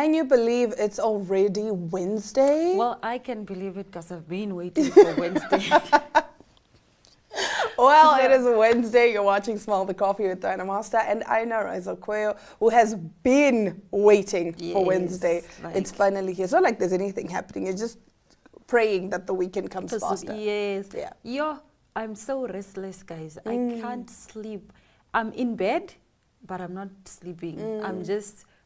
Can you believe it's already Wednesday? Well, I can believe it because I've been waiting for Wednesday. Well, it is Wednesday. You're watching Smell the Coffee with Diana Master and Aina Raiza Koyo, who has been waiting for Wednesday. It's finally here. It's not like there's anything happening. You're just praying that the weekend comes faster. Yes. Yeah. I'm so restless, guys. I can't sleep. I'm in bed, but I'm not sleeping.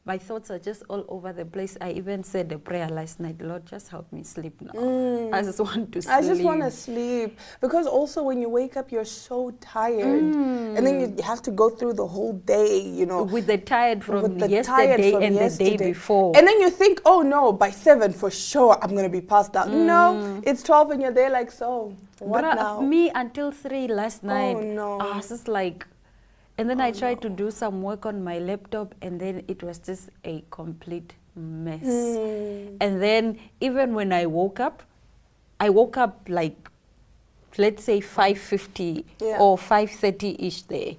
My thoughts are just all over the place. I even said a prayer last night, Lord, just help me sleep now. I just want to sleep. I just want to sleep. Because also when you wake up, you're so tired. And then you have to go through the whole day, you know. With the tired from yesterday and the day before. And then you think, oh no, by 7 for sure I'm going to be passed out. No, it's 12 and you're there like, so what now? Me until 3 last night. Oh no. I was just like... And then I tried to do some work on my laptop, and then it was just a complete mess. And then even when I woke up like, let's say 5:50 or 5:30-ish there.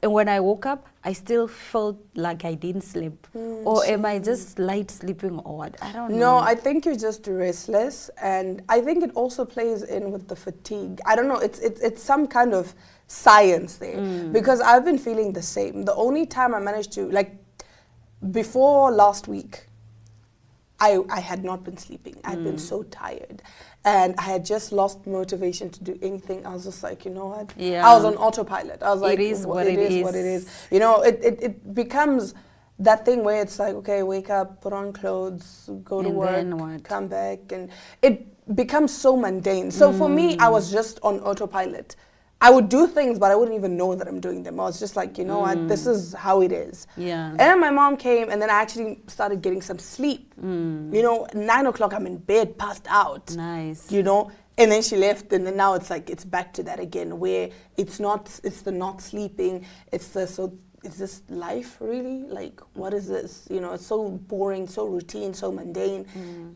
And when I woke up, I still felt like I didn't sleep. Or am I just light sleeping or what? I don't know. No, I think you're just restless. And I think it also plays in with the fatigue. I don't know, it's some kind of science there. Because I've been feeling the same. The only time I managed to, like, before last week, I had not been sleeping. I had been so tired. And I had just lost motivation to do anything. I was just like, you know what? Yeah. I was on autopilot. I was like, it is what it is. You know, it becomes that thing where it's like, okay, wake up, put on clothes, go to work, come back. And it becomes so mundane. So for me, I was just on autopilot. I would do things, but I wouldn't even know that I'm doing them. I was just like, you know what, this is how it is. Yeah. And then my mom came, and then I actually started getting some sleep. You know, 9 o'clock, I'm in bed, passed out. Nice. You know, and then she left, and then now it's like, it's back to that again, where it's the not sleeping, is this life really? Like, what is this? You know, it's so boring, so routine, so mundane.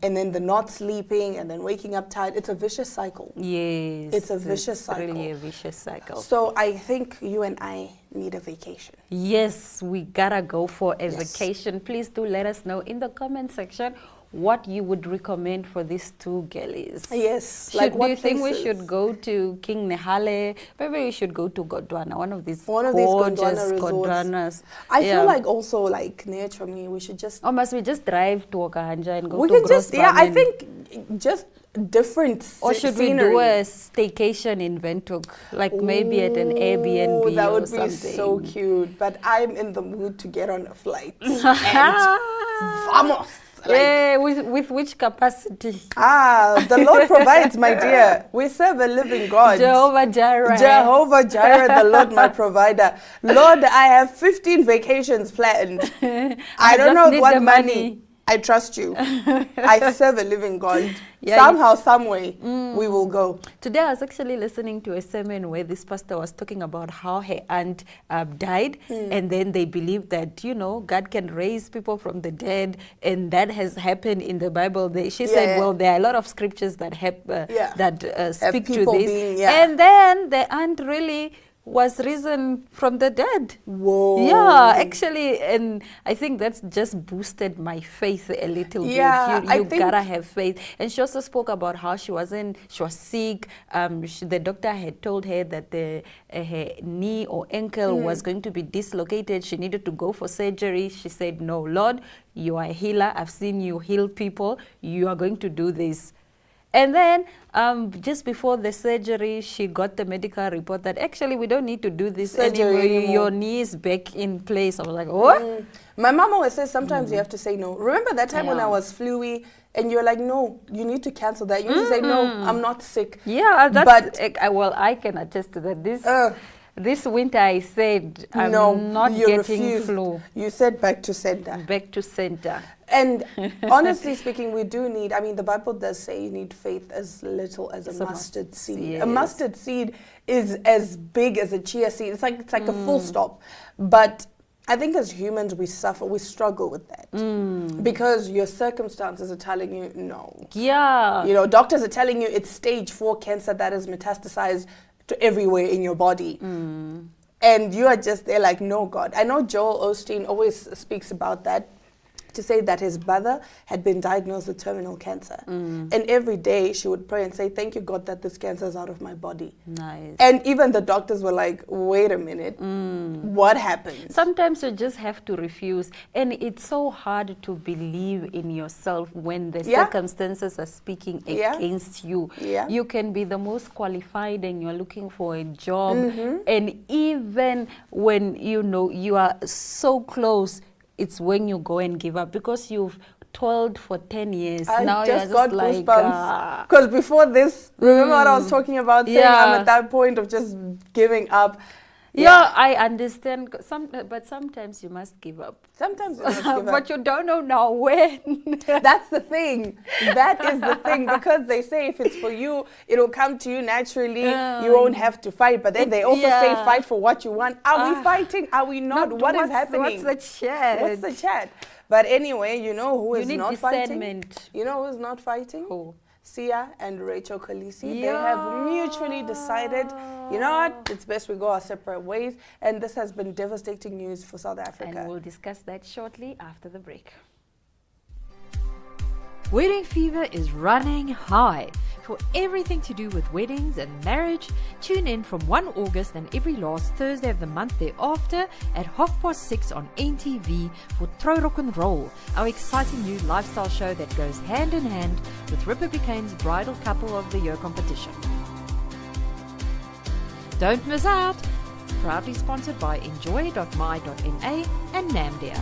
And then the not sleeping and then waking up tired. It's a vicious cycle. Yes. It's a vicious cycle. It's really a vicious cycle. So I think you and I need a vacation. Yes, we gotta go for a vacation. Please do let us know in the comment section what you would recommend for these two girlies. Yes. Do you think we should go to King Nehale? Maybe we should go to Gondwana, one of these gorgeous Gondwanas. I feel like also like near Chomni, we should just... Or must we just drive to Okahanja and go we to can just, I think just different Or should we do a staycation in Windhoek? Like maybe at an Airbnb that would or something. be so cute. But I'm in the mood to get on a flight. And vamos! Yeah, with which capacity? The Lord provides, my dear. We serve a living God. Jehovah Jireh. Jehovah Jireh, the Lord my provider. Lord, I have 15 vacations planned. I don't know what money. I trust you. I serve a living God. Somehow, some way, we will go. Today I was actually listening to a sermon where this pastor was talking about how her aunt died, and then they believe that, you know, God can raise people from the dead, and that has happened in the Bible. She said, well, there are a lot of scriptures that speak to this. And then the aunt really was risen from the dead. Whoa. Yeah, actually, and I think that's just boosted my faith a little bit. You gotta have faith. And she also spoke about how she was sick. The doctor had told her that her knee or ankle was going to be dislocated. She needed to go for surgery. She said, no, Lord, you are a healer. I've seen you heal people. You are going to do this. And then just before the surgery, she got the medical report that actually we don't need to do this anymore. Your knee is back in place. I was like, what? My mom always says sometimes you have to say no. Remember that time when I was flu-y and you're like, no, you need to cancel that. You need to say, no, I'm not sick. Yeah, that's, well, I can attest to that. This winter I said, I'm not getting flu. You said back to center. Back to center. And honestly speaking, we do need, I mean, the Bible does say you need faith as little as a mustard seed. Yes. A mustard seed is as big as a chia seed. It's like a full stop. But I think as humans, we struggle with that. Because your circumstances are telling you no. Yeah. You know, doctors are telling you it's stage 4 cancer that is metastasized to everywhere in your body. And you are just there like, no, God. I know Joel Osteen always speaks about that. to say that his brother had been diagnosed with terminal cancer. And every day she would pray and say, thank you, God, that this cancer is out of my body. Nice. And even the doctors were like, wait a minute, what happened? Sometimes you just have to refuse. And it's so hard to believe in yourself when the circumstances are speaking against you. You can be the most qualified and you're looking for a job. And even when, you know, you are so close, it's when you go and give up because you've toiled for 10 years. Now just you're just got like, goosebumps. Because before this, remember what I was talking about? Saying I'm at that point of just giving up. Yeah, I understand. But sometimes you must give up. Sometimes you must give up. But you don't know now when. That's the thing. That is the thing. Because they say if it's for you, it'll come to you naturally. You won't have to fight. But then they also say fight for what you want. Are we fighting? Are we not? What is happening? What's the chat? What's the chat? But anyway, you know who is not discernment. fighting? You know who's not fighting? Who? Sia and Rachel Khaleesi. They have mutually decided, you know what, it's best we go our separate ways. And this has been devastating news for South Africa. And we'll discuss that shortly after the break. Wedding fever is running high. For everything to do with weddings and marriage, tune in from 1 August and every last Thursday of the month thereafter at 6:30 on NTV for Trou Rock and Roll, our exciting new lifestyle show that goes hand in hand with Republicane's Bridal Couple of the Year competition. Don't miss out! Proudly sponsored by enjoy.my.na and Namdea.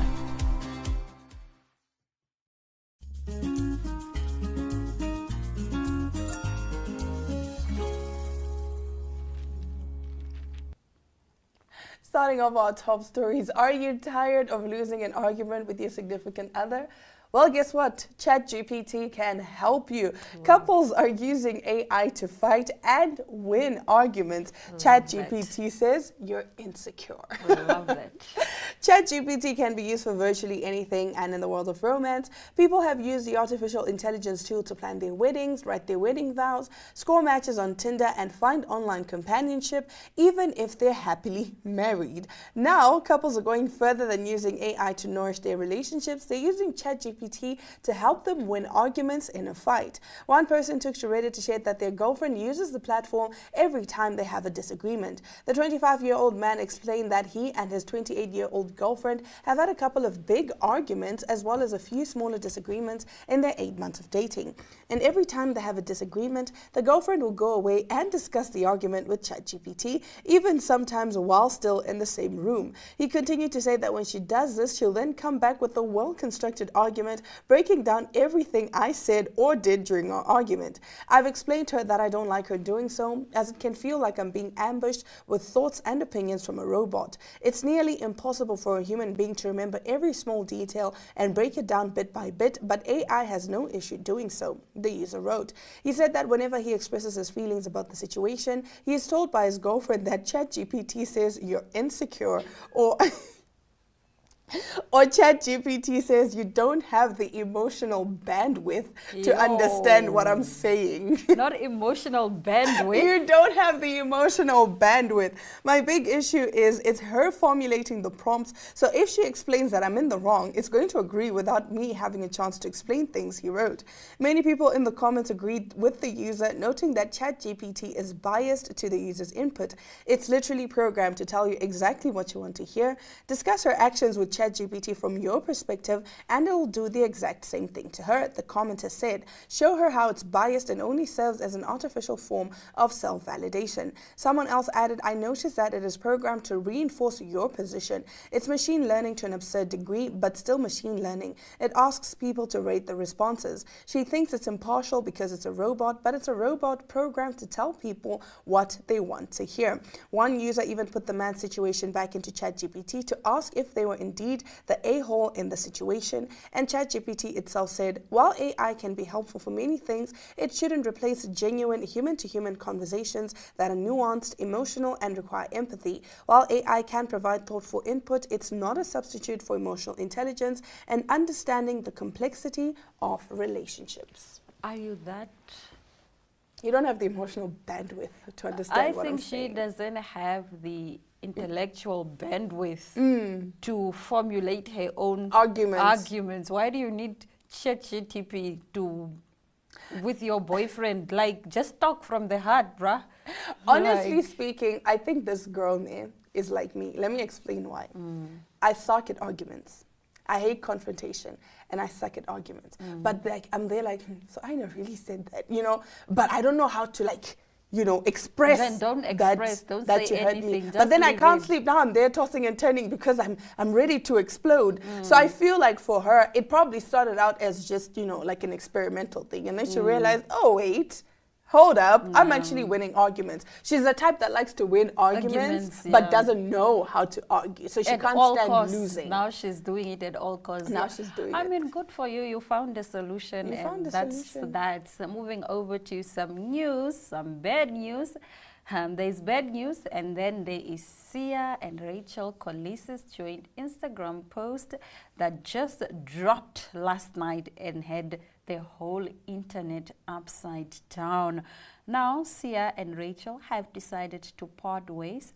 Starting off our top stories, are you tired of losing an argument with your significant other? Well, guess what? ChatGPT can help you. Couples are using AI to fight and win arguments. ChatGPT says you're insecure. Love it. ChatGPT can be used for virtually anything, and in the world of romance, people have used the artificial intelligence tool to plan their weddings, write their wedding vows, score matches on Tinder, and find online companionship, even if they're happily married. Now, couples are going further than using AI to nourish their relationships. They're using ChatGPT to help them win arguments in a fight. One person took to Reddit to share that their girlfriend uses the platform every time they have a disagreement. The 25-year-old man explained that he and his 28-year-old girlfriend have had a couple of big arguments as well as a few smaller disagreements in their 8 months of dating. And every time they have a disagreement, the girlfriend will go away and discuss the argument with ChatGPT, even sometimes while still in the same room. He continued to say that when she does this, she'll then come back with a well-constructed argument, breaking down everything I said or did during our argument. I've explained to her that I don't like her doing so, as it can feel like I'm being ambushed with thoughts and opinions from a robot. It's nearly impossible for a human being to remember every small detail and break it down bit by bit, but AI has no issue doing so, the user wrote. He said that whenever he expresses his feelings about the situation, he is told by his girlfriend that ChatGPT says you're insecure, or ChatGPT says you don't have the emotional bandwidth to understand what I'm saying. Not emotional bandwidth. You don't have the emotional bandwidth. My big issue is it's her formulating the prompts. So if she explains that I'm in the wrong, it's going to agree without me having a chance to explain things, he wrote. Many people in the comments agreed with the user, noting that ChatGPT is biased to the user's input. It's literally programmed to tell you exactly what you want to hear. Discuss her actions with ChatGPT from your perspective, and it will do the exact same thing to her, the commenter said. Show her how it's biased and only serves as an artificial form of self-validation. Someone else added, I noticed that it is programmed to reinforce your position. It's machine learning to an absurd degree, but still machine learning. It asks people to rate the responses. She thinks it's impartial because it's a robot, but it's a robot programmed to tell people what they want to hear. One user even put the man's situation back into ChatGPT to ask if they were indeed the a-hole in the situation, and ChatGPT itself said, while AI can be helpful for many things, it shouldn't replace genuine human-to-human conversations that are nuanced, emotional, and require empathy. While AI can provide thoughtful input, it's not a substitute for emotional intelligence and understanding the complexity of relationships. Are you that? You don't have the emotional bandwidth to understand what I'm saying. I think she doesn't have the intellectual bandwidth to formulate her own arguments. Why do you need ChatGPT to with your boyfriend? Like, just talk from the heart, bruh. Honestly speaking, I think this girl name is like me. Let me explain why. I suck at arguments. I hate confrontation, and I suck at arguments. But like, I'm there like, so I never really said that, you know. But I don't know how to like, you know, express. Then don't express. Don't that say you hurt anything. me. But then I can't sleep now. I'm there tossing and turning because I'm ready to explode. So I feel like for her, it probably started out as just, you know, like an experimental thing, and then she realized, oh wait, hold up, I'm actually winning arguments. She's the type that likes to win arguments but doesn't know how to argue. So she at can't all stand costs. losing. Now she's doing it at all costs. Now she's doing it. I mean, good for you. You found a solution. You found a solution. That's moving over to some news, some bad news. There's bad news, and then there is Sia and Rachel Colis's joint Instagram post that just dropped last night and had the whole internet upside down. Now, Sia and Rachel have decided to part ways,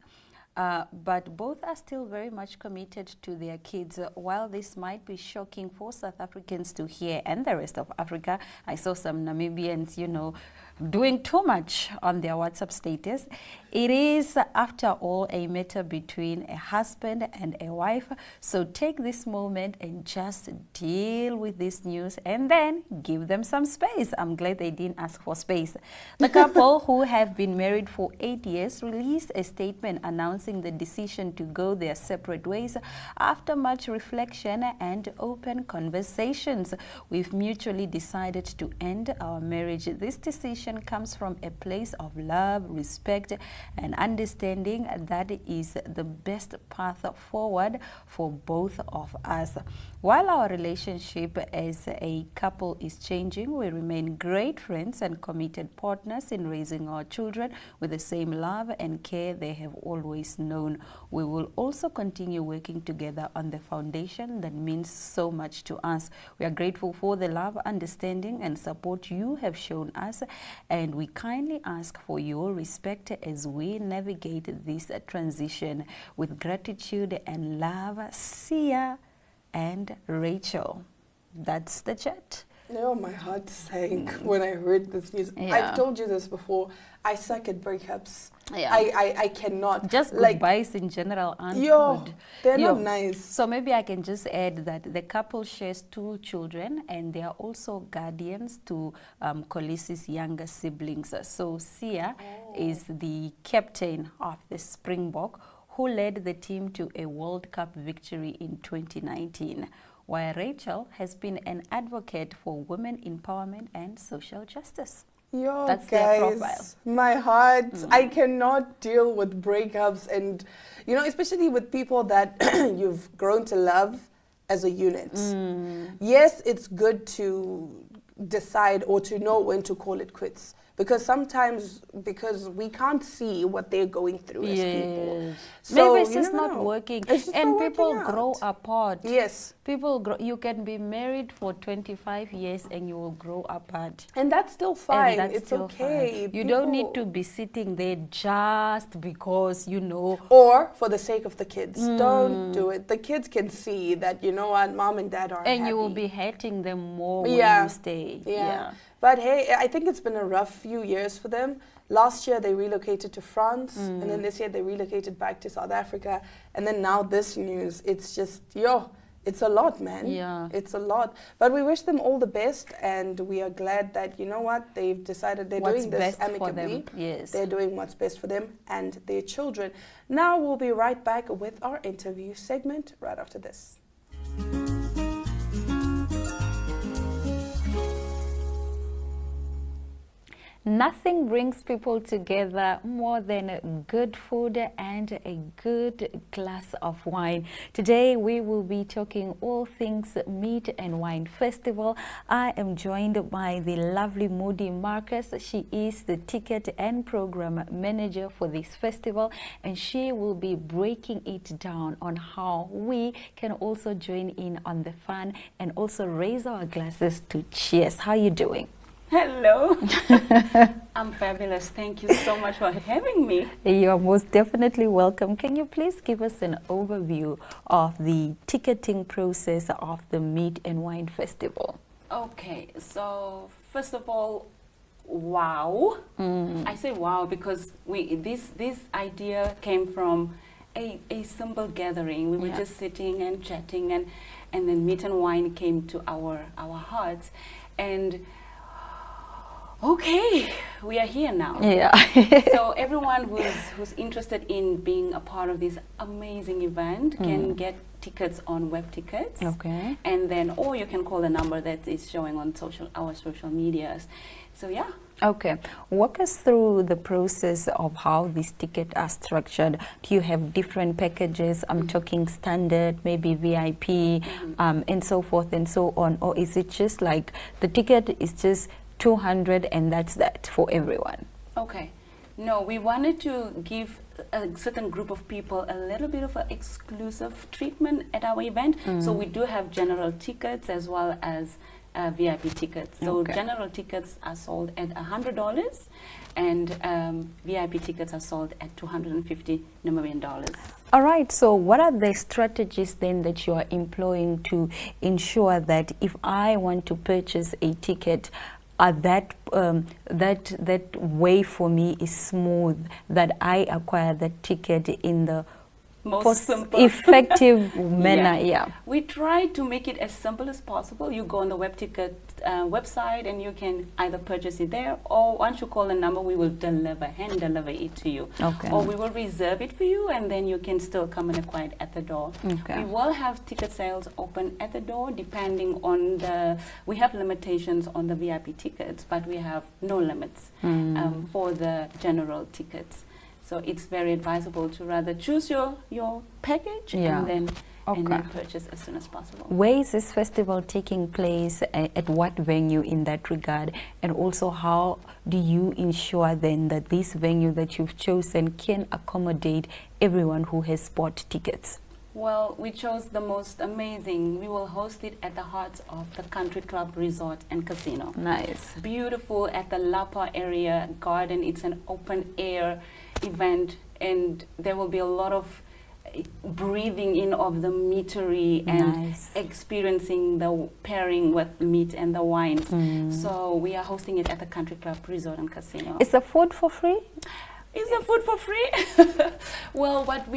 but both are still very much committed to their kids. While this might be shocking for South Africans to hear and the rest of Africa, I saw some Namibians, you know, doing too much on their WhatsApp status. It is, after all, a matter between a husband and a wife. So take this moment and just deal with this news and then give them some space. I'm glad they didn't ask for space. The couple, who have been married for 8 years, released a statement announcing the decision to go their separate ways after much reflection and open conversations. We've mutually decided to end our marriage. This decision comes from a place of love, respect, and understanding that is the best path forward for both of us. While our relationship as a couple is changing, we remain great friends and committed partners in raising our children with the same love and care they have always known. We will also continue working together on the foundation that means so much to us. We are grateful for the love, understanding, and support you have shown us, and we kindly ask for your respect as we navigate this transition. With gratitude and love, Sia and Rachel. That's the chat. You know, my heart sank when I heard this news. Yeah. I've told you this before. I suck at breakups. Yeah. I cannot. Just like, goodbyes in general aren't good. They're not nice. So maybe I can just add that the couple shares 2 children, and they are also guardians to Colis's younger siblings. So Sia is the captain of the Springbok, who led the team to a World Cup victory in 2019, while Rachel has been an advocate for women empowerment and social justice. That's their profile. Guys, my heart, I cannot deal with breakups, and, you know, especially with people that you've grown to love as a unit. Yes, it's good to decide or to know when to call it quits. Because sometimes, because we can't see what they're going through as people. So maybe it's just not working. And people grow apart. Yes. People grow. You can be married for 25 years and you will grow apart. And that's still fine. It's okay. You don't need to be sitting there just because, you know. Or for the sake of the kids. Don't do it. The kids can see that, you know what, mom and dad are happy. And you will be hating them more when you stay. Yeah. But hey, I think it's been a rough few years for them. Last year they relocated to France, and then this year they relocated back to South Africa, and then now this news. It's just, it's a lot, man. Yeah. It's a lot. But we wish them all the best, and we are glad that, you know what, they've decided they're doing this amicably. Yes. They're doing what's best for them and their children. Now we'll be right back with our interview segment right after this. Nothing brings people together more than good food and a good glass of wine. Today we will be talking all things Meat and Wine Festival. I am joined by the lovely Moody Marcus. She is the ticket and program manager for this festival, and she will be breaking it down on how we can also join in on the fun and also raise our glasses to cheers. How are you doing? Hello. I'm fabulous. Thank you so much for having me. You are most definitely welcome. Can you please give us an overview of the ticketing process of the Meat and Wine Festival? Okay, so first of all, wow. I say wow because this idea came from a simple gathering. We were just sitting and chatting, and then Meat and Wine came to our hearts, and okay, we are here now. Yeah. So everyone who's interested in being a part of this amazing event can get tickets on web tickets. Okay. And then, or you can call the number that is showing on our social medias. So yeah. Okay. Walk us through the process of how these tickets are structured. Do you have different packages? I'm talking standard, maybe VIP, and so forth and so on. Or is it just like the ticket is just 200 and that's that for everyone? Okay. No, we wanted to give a certain group of people a little bit of an exclusive treatment at our event. So we do have general tickets as well as VIP tickets. So general tickets are sold at $100 and VIP tickets are sold at $250 Namibian. All right, so what are the strategies then that you are employing to ensure that if I want to purchase a ticket, that way for me is smooth, that I acquire that ticket in the most simple, effective manner? Yeah. We try to make it as simple as possible. You go on the web ticket website and you can either purchase it there, or once you call a number, we will hand deliver it to you. Okay. Or we will reserve it for you, and then you can still come and acquire it at the door. Okay. We will have ticket sales open at the door depending on we have limitations on the VIP tickets, but we have no limits for the general tickets. So it's very advisable to rather choose your package and then purchase as soon as possible. Where is this festival taking place? At what venue in that regard? And also, how do you ensure then that this venue that you've chosen can accommodate everyone who has bought tickets? Well, we chose the most amazing. We will host it at the heart of the Country Club Resort and Casino. Nice. Beautiful at the Lapa area garden. It's an open air event, and there will be a lot of breathing in of the meatery and experiencing the pairing with meat and the wines. So we are hosting it at the Country Club Resort and Casino. Is the food for free? Is the food for free? Well, what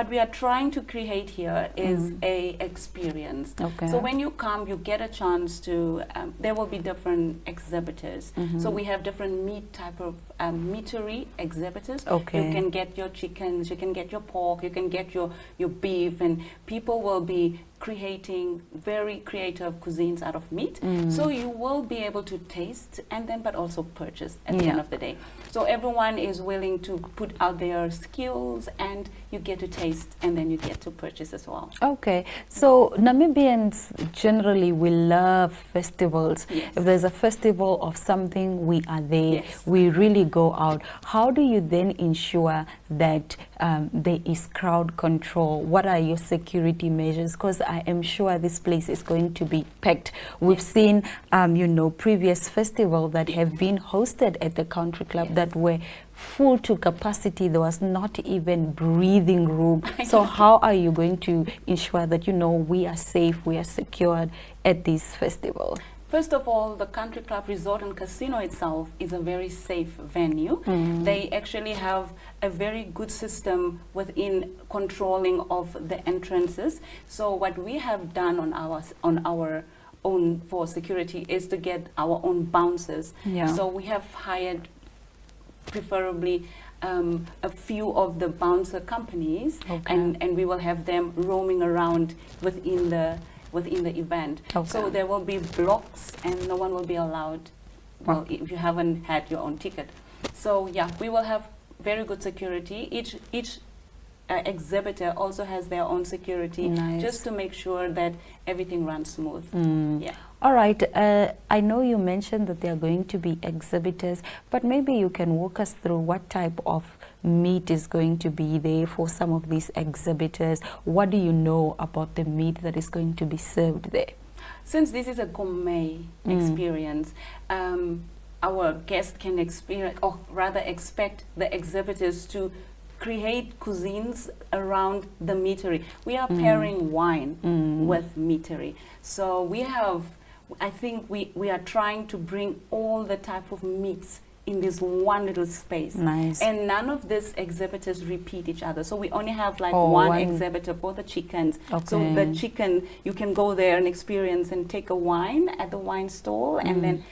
we are trying to create here is a experience. Okay. So when you come, you get a chance to, there will be different exhibitors. So we have different meat type of meatery exhibitors. Okay. You can get your chickens, you can get your pork, you can get your beef, and people will be creating very creative cuisines out of meat. So you will be able to taste and then but also purchase at the end of the day. So everyone is willing to put out their skills, and you get to taste and then you get to purchase as well. Okay, so Namibians generally, we love festivals. Yes. If there's a festival of something, we are there. Yes. We really go out. How do you then ensure that there is crowd control? What are your security measures? Because I am sure this place is going to be packed. We've seen, previous festivals that have been hosted at the Country Club that were full to capacity. There was not even breathing room. So how are you going to ensure that, we are safe, we are secured at this festival? First of all, the Country Club Resort and Casino itself is a very safe venue. They actually have a very good system within controlling of the entrances. So what we have done on our own for security is to get our own bouncers. So we have hired preferably a few of the bouncer companies, and we will have them roaming around within the event. So there will be blocks, and no one will be allowed, if you haven't had your own ticket. So yeah, we will have very good security. Each exhibitor also has their own security, just to make sure that everything runs smooth. Yeah. All right. I know you mentioned that there are going to be exhibitors, but maybe you can walk us through what type of meat is going to be there for some of these exhibitors. What do you know about the meat that is going to be served there? since this is a gourmet experience, our guests can experience, or rather expect the exhibitors to create cuisines around the meatery. We are pairing wine with meatery. So we have, I think we are trying to bring all the type of meats in this one little space. Nice. And none of these exhibitors repeat each other. So we only have like one exhibitor for the chickens. Okay. So the chicken, you can go there and experience and take a wine at the wine stall and then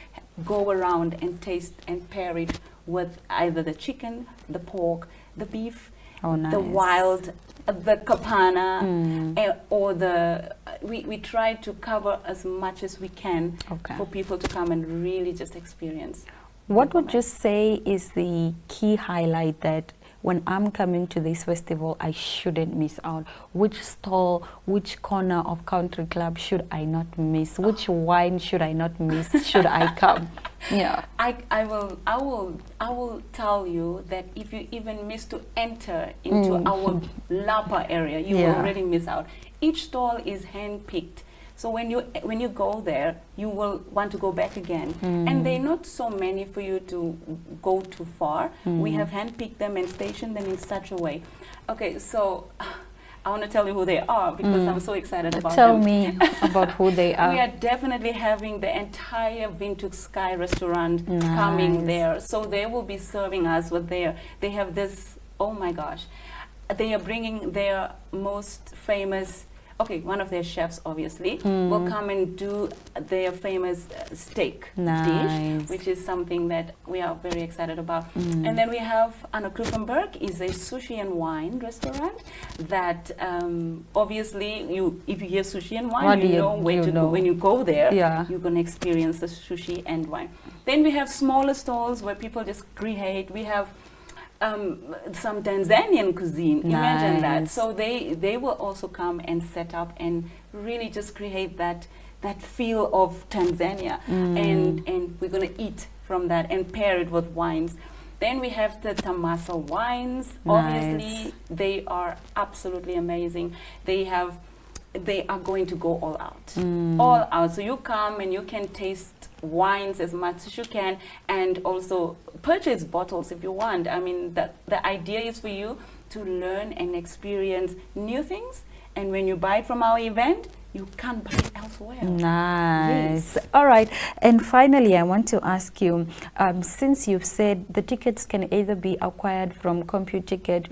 go around and taste and pair it with either the chicken, the pork, the beef, the wild, the kapana, or the, we try to cover as much as we can for people to come and really just experience. What would you say is the key highlight that when I'm coming to this festival, I shouldn't miss out? Which stall, which corner of Country Club should I not miss? Which wine should I not miss? Should I come? Yeah. I will tell you that if you even miss to enter into our Lapa area, you will already miss out. Each stall is hand-picked. So when you go there, you will want to go back again. And they're not so many for you to go too far. We have handpicked them and stationed them in such a way. Okay, so I want to tell you who they are because I'm so excited about them. Tell me about who they are. We are definitely having the entire Windhoek Sky restaurant coming there. So they will be serving us with they have this, oh my gosh, they are bringing their most famous, one of their chefs obviously will come and do their famous steak dish, which is something that we are very excited about. And then we have Anna Krupenberg, is a sushi and wine restaurant that obviously if you hear sushi and wine, you know where to go. When you go there, you're going to experience the sushi and wine. Then we have smaller stalls where people just create. We have some Tanzanian cuisine. Imagine that. So they will also come and set up and really just create that feel of Tanzania, and we're going to eat from that and pair it with wines. Then we have the Tamasa wines. Obviously, they are absolutely amazing. They are going to go all out, all out. So you come and you can taste wines as much as you can, and also purchase bottles if you want. I mean, the idea is for you to learn and experience new things, and when you buy it from our event, you can't buy it elsewhere. Nice. Yes. All right. And finally, I want to ask you, since you've said the tickets can either be acquired from CompuTicket,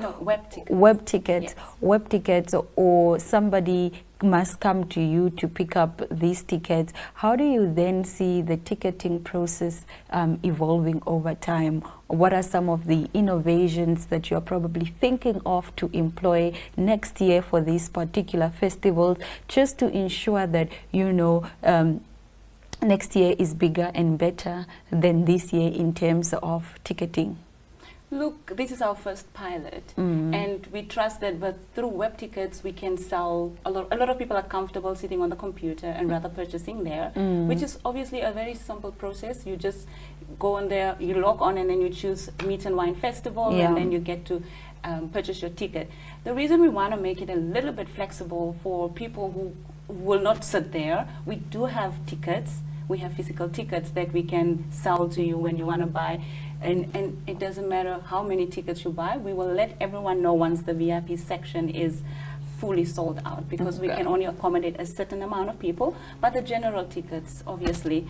web tickets, or somebody must come to you to pick up these tickets, how do you then see the ticketing process evolving over time? What are some of the innovations that you're probably thinking of to employ next year for these particular festivals, just to ensure that, next year is bigger and better than this year in terms of ticketing? Look, this is our first pilot, and we trust that through web tickets we can sell a lot of people are comfortable sitting on the computer and rather purchasing there, which is obviously a very simple process. You just go on there, you log on, and then you choose Meat and Wine Festival, and then you get to purchase your ticket. The reason we want to make it a little bit flexible for people who will not sit there, we do have tickets. We have physical tickets that we can sell to you when you want to buy. And it doesn't matter how many tickets you buy, we will let everyone know once the VIP section is fully sold out, because we can only accommodate a certain amount of people. But the general tickets, obviously,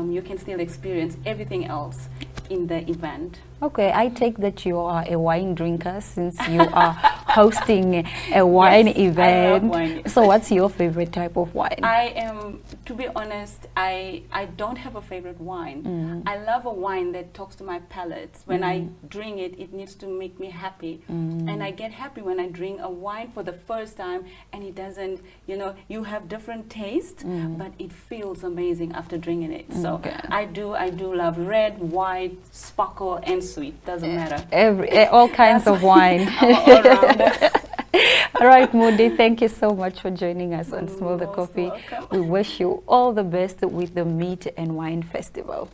you can still experience everything else in the event. Okay, I take that you are a wine drinker since you are hosting a wine event. I love wine. So what's your favorite type of wine? I am, to be honest, I don't have a favorite wine. I love a wine that talks to my palate. When I drink it, it needs to make me happy. And I get happy when I drink a wine for the first time and it doesn't, you have different taste, but it feels amazing after drinking it. So I do love red, white, sparkle, and sweet. Doesn't matter. All kinds of wine. All right, Moody, thank you so much for joining us on Smell the Coffee. Welcome. We wish you all the best with the Meat and Wine Festival.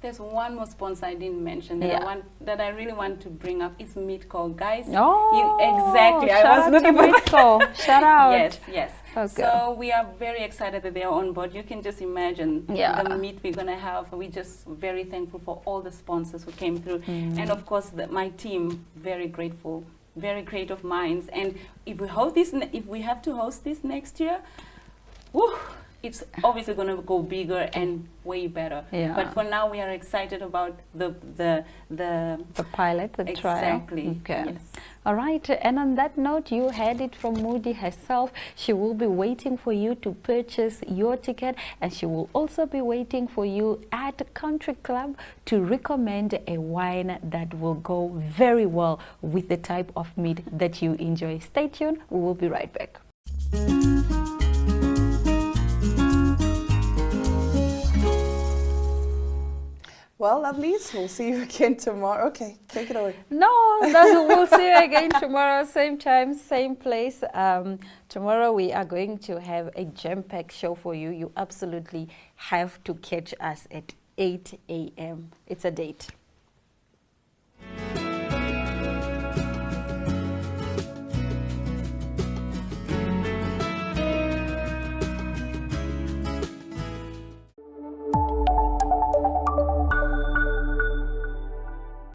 There's one more sponsor I didn't mention that I really want to bring up. Is Meatco, guys. Exactly. I was looking for Meatco. Shout out. Yes. Okay. So we are very excited that they are on board. You can just imagine the meat we're gonna have. We're just very thankful for all the sponsors who came through, and of course my team. Very grateful. Very creative minds. And if we have to host this next year, it's obviously going to go bigger and way better. Yeah. But for now, we are excited about the pilot, the trial. Exactly. Okay. Yes. All right. And on that note, you heard it from Moody herself. She will be waiting for you to purchase your ticket, and she will also be waiting for you at Country Club to recommend a wine that will go very well with the type of meat that you enjoy. Stay tuned. We will be right back. Well, lovelies, we'll see you again tomorrow. Okay, take it away. No, we'll see you again tomorrow, same time, same place. Tomorrow we are going to have a jam-packed show for you. You absolutely have to catch us at 8 a.m. It's a date.